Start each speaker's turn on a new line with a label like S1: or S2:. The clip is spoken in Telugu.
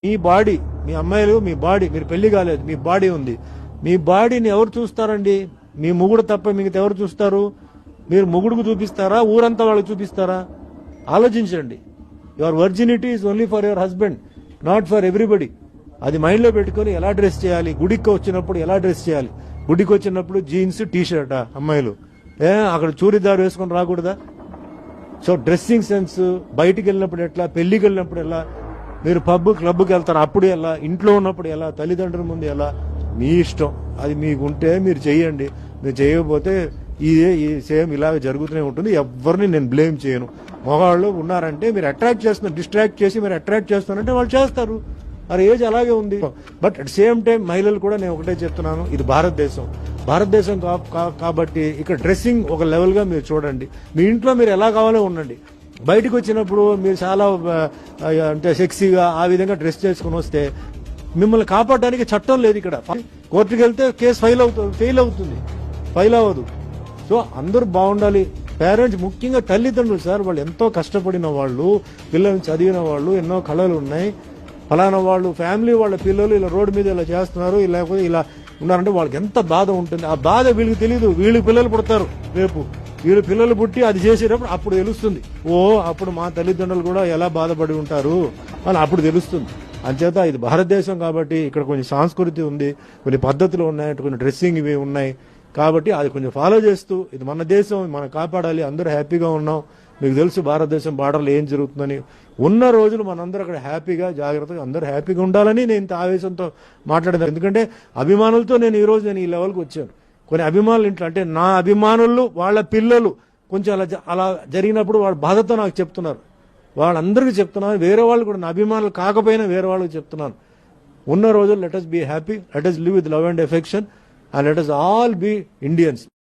S1: మీ బాడీ, మీ అమ్మాయిలు, మీ బాడీ, మీరు పెళ్లి కాలేదు, మీ బాడీ ఉంది. మీ బాడీని ఎవరు చూస్తారండి? మీ మొగుడు తప్ప మిగతా ఎవరు చూస్తారు? మీరు మొగుడుకు చూపిస్తారా, ఊరంతా వాళ్ళకి చూపిస్తారా? ఆలోచించండి. Your virginity is only for your husband, not for everybody. అది మైండ్లో పెట్టుకుని ఎలా డ్రెస్ చేయాలి, గుడికి వచ్చినప్పుడు ఎలా డ్రెస్ చేయాలి, గుడికి వచ్చినప్పుడు జీన్స్ టీ-షర్టా అమ్మాయిలు, అక్కడ చూరిదారు వేసుకొని రాకూడదా? సో డ్రెస్సింగ్ సెన్స్, బయటికి వెళ్ళినప్పుడు ఎట్లా, పెళ్లికి వెళ్ళినప్పుడు ఎలా, మీరు పబ్ క్లబ్కి వెళ్తారు అప్పుడు ఎలా, ఇంట్లో ఉన్నప్పుడు ఎలా, తల్లిదండ్రుల ముందు ఎలా, మీ ఇష్టం. అది మీకుంటే మీరు చెయ్యండి, మీరు చేయకపోతే ఇదే సేమ్ ఇలాగ జరుగుతూనే ఉంటుంది. ఎవరిని నేను బ్లేమ్ చేయను. మగవాళ్ళు ఉన్నారంటే మీరు అట్రాక్ట్ చేస్తున్నారు, డిస్ట్రాక్ట్ చేసి మీరు అట్రాక్ట్ చేస్తున్నారంటే వాళ్ళు చేస్తారు. మరి ఏజ్ అలాగే ఉంది. బట్ అట్ సేమ్ టైం మహిళలు కూడా నేను ఒకటే చెప్తున్నాను, ఇది భారతదేశం కాబట్టి ఇక్కడ డ్రెస్సింగ్ ఒక లెవెల్గా మీరు చూడండి. మీ ఇంట్లో మీరు ఎలా కావాలో ఉండండి. బయటకు వచ్చినప్పుడు మీరు చాలా అంటే సెక్సీగా ఆ విధంగా డ్రెస్ చేసుకుని వస్తే మిమ్మల్ని కాపాడడానికి చట్టం లేదు. ఇక్కడ కోర్టుకు వెళ్తే కేసు ఫెయిల్ అవ్వదు. సో అందరూ బాగుండాలి. పేరెంట్స్, ముఖ్యంగా తల్లిదండ్రులు సార్, వాళ్ళు ఎంతో కష్టపడిన వాళ్ళు, పిల్లల్ని చదివిన వాళ్ళు, ఎన్నో కళలు ఉన్నాయి. ఫలానా వాళ్ళు ఫ్యామిలీ వాళ్ళ పిల్లలు ఇలా రోడ్డు మీద ఇలా చేస్తున్నారు, లేకపోతే ఇలా ఉన్నారంటే వాళ్ళకి ఎంత బాధ ఉంటుంది. ఆ బాధ వీళ్ళకి తెలియదు. వీళ్ళకి పిల్లలు పుడతారు, రేపు వీళ్ళు పిల్లలు పుట్టి అది చేసేటప్పుడు అప్పుడు తెలుస్తుంది. అప్పుడు మా తల్లిదండ్రులు కూడా ఎలా బాధపడి ఉంటారు అని అప్పుడు తెలుస్తుంది. అంచేత ఇది భారతదేశం కాబట్టి ఇక్కడ కొంచెం సంస్కృతి ఉంది, కొన్ని పద్ధతులు ఉన్నాయి, కొన్ని డ్రెస్సింగ్ ఇవి ఉన్నాయి. కాబట్టి అది కొంచెం ఫాలో చేస్తూ, ఇది మన దేశం, మనం కాపాడాలి, అందరూ హ్యాపీగా ఉన్నాం. మీకు తెలుసు భారతదేశం బార్డర్లో ఏం జరుగుతుందని. ఉన్న రోజులు మనందరూ అక్కడ హ్యాపీగా, జాగ్రత్తగా అందరూ హ్యాపీగా ఉండాలని నేను ఇంత ఆవేశంతో మాట్లాడేది. ఎందుకంటే అభిమానులతో నేను ఈ లెవెల్కి వచ్చాను. కొన్ని అభిమానులు ఇంట్లో, అంటే నా అభిమానులు వాళ్ళ పిల్లలు కొంచెం అలా జరిగినప్పుడు వాళ్ళ బాధతో నాకు చెప్తున్నారు. వాళ్ళందరికీ చెప్తున్నాను, వేరే వాళ్ళు కూడా, నా అభిమానులు కాకపోయినా వేరే వాళ్ళకి చెప్తున్నాను. ఉన్న రోజులు let us be happy, let us live with love and affection, and let us all be Indians.